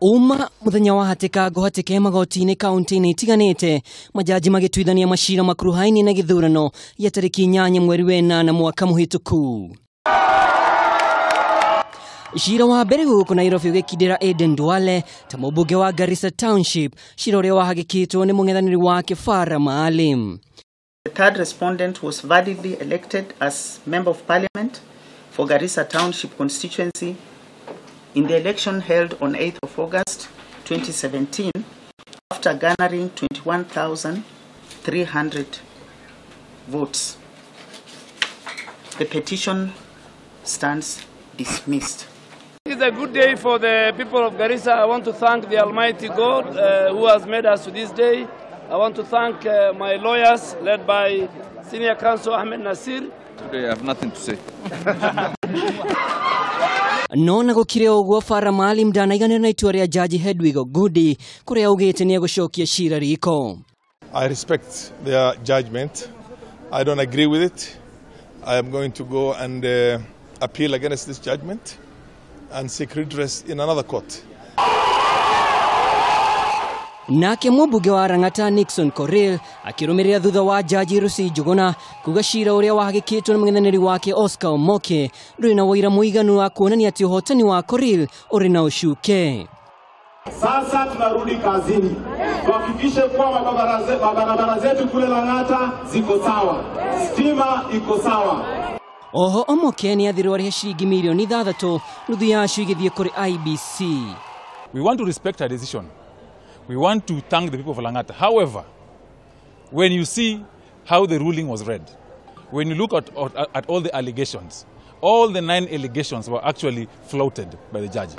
muthenya wa hatika guhatike magoti-ini kaunti-ini itiganite majaji magituithania macira makuruhaini na githurano ya tariki inyanya mweri wenana mwaka muhituku. Shira wa mbere guku Nairobi ugikindira Aden Duale ta mbunge wa Garissa Township, shira uria wahagikirwo ni mung'ethaniri wake Farah Maalim. The third respondent was validly elected as Member of Parliament for Garissa Township constituency in the election held on 8th of August 2017 after garnering 21,300 votes. The petition stands dismissed. It's a good day for the people of Garissa. I want to thank the Almighty God who has made us to this day. I want to thank my lawyers led by Senior Counsel Ahmed Nasir. Today I have nothing to say. Nona gukire ogwo Farah Maalim ndanaiganira na itua ria Jaji Hedwig Gudi kuria ugite ni egushokia shira riko. I respect their judgment. I don't agree with it. I am going to go and appeal against this judgment and seek redress in another court. Nake mbunge wa Rangata Nixon Koril akirumiria thutha wa Jaji Rusi Juguna kuga shira uria wahagikirwo ni mung'ethaniri wake Oscar Omoke nduri na wira muiganu wa kuonania ati uhotani wa Koril uri na ushuke. Sasa tunarudi kazini kuhakikisha kwamba barabara zetu kule Rangata ziko sawa, stima iko sawa. Oho Omoke ni athirwo ari shilingi milioni 3 nuthu yacio igithie kuri IBC. We want to respect our decision. We want to thank the people of Langata. However, when you see how the ruling was read, when you look at all the allegations, all the 9 allegations were actually floated by the judge.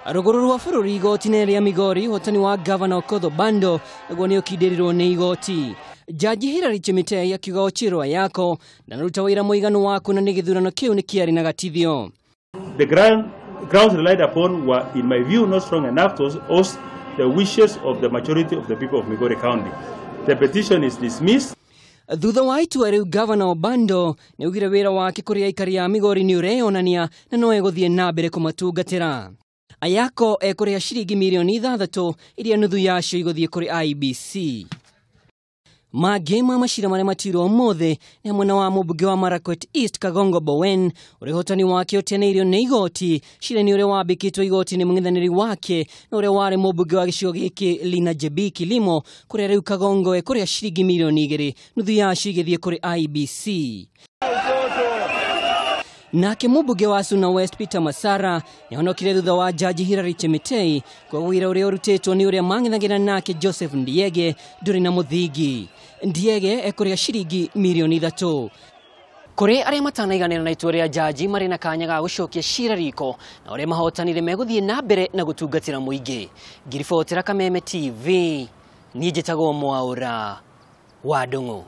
Ruguru rwa bururi igoti-ini ria Migori hotani wa Governor Okoth Obando naguo ni ukindirirwo ni igoti. Jaji Hilary Chemitei akiuga ochirwa yako na naruta wira muiganu waku na ni githurano kiu ni kiari na gatithio. The grounds relied upon were, in my view, not strong enough to host the wishes of the majority of the people of Migori County. The petition is dismissed. Thutha wa itua riu Governor Obando ni ugire wira wake kuri aikari a Migori ni ureonania na no eguthie na mbere kumatungatira. Ayako ekuria shilingi milioni 3 iria nuthu yacio iguthie kuri IBC. Magema mashira maria matirwo mothe ni mwena wa mbunge wa Marakwet East Kagongo Bowen uria hotani wake otianirio ni igoti shira ni uria wambikitwo igoti ni mung'ethaniri wake na uria wari mbunge wa gicigo giki Lina Jebi Kilimo kuria riu Kagongo ekuria shilingi milioni 2 nuthu yacio igithie kuri IBC. Nake mbunge wa Suna West Peter Masara mahonokire thutha wa Jaji Hilary Chemitei kwa wira uria urutetwo ni uria mang'ethagira nake Joseph Ndiege nduri na muthigi. Ndiege ekuria shilingi milioni 3. Kuri aria matanaiganira na itua ria jaji mari na kanya ga gucokia shira riko na uria mahotanire meguthie na mbere na gutungatira muingi. Ngiribotera Kameme TV ni njitagwo Mwaura wa Ndung'u.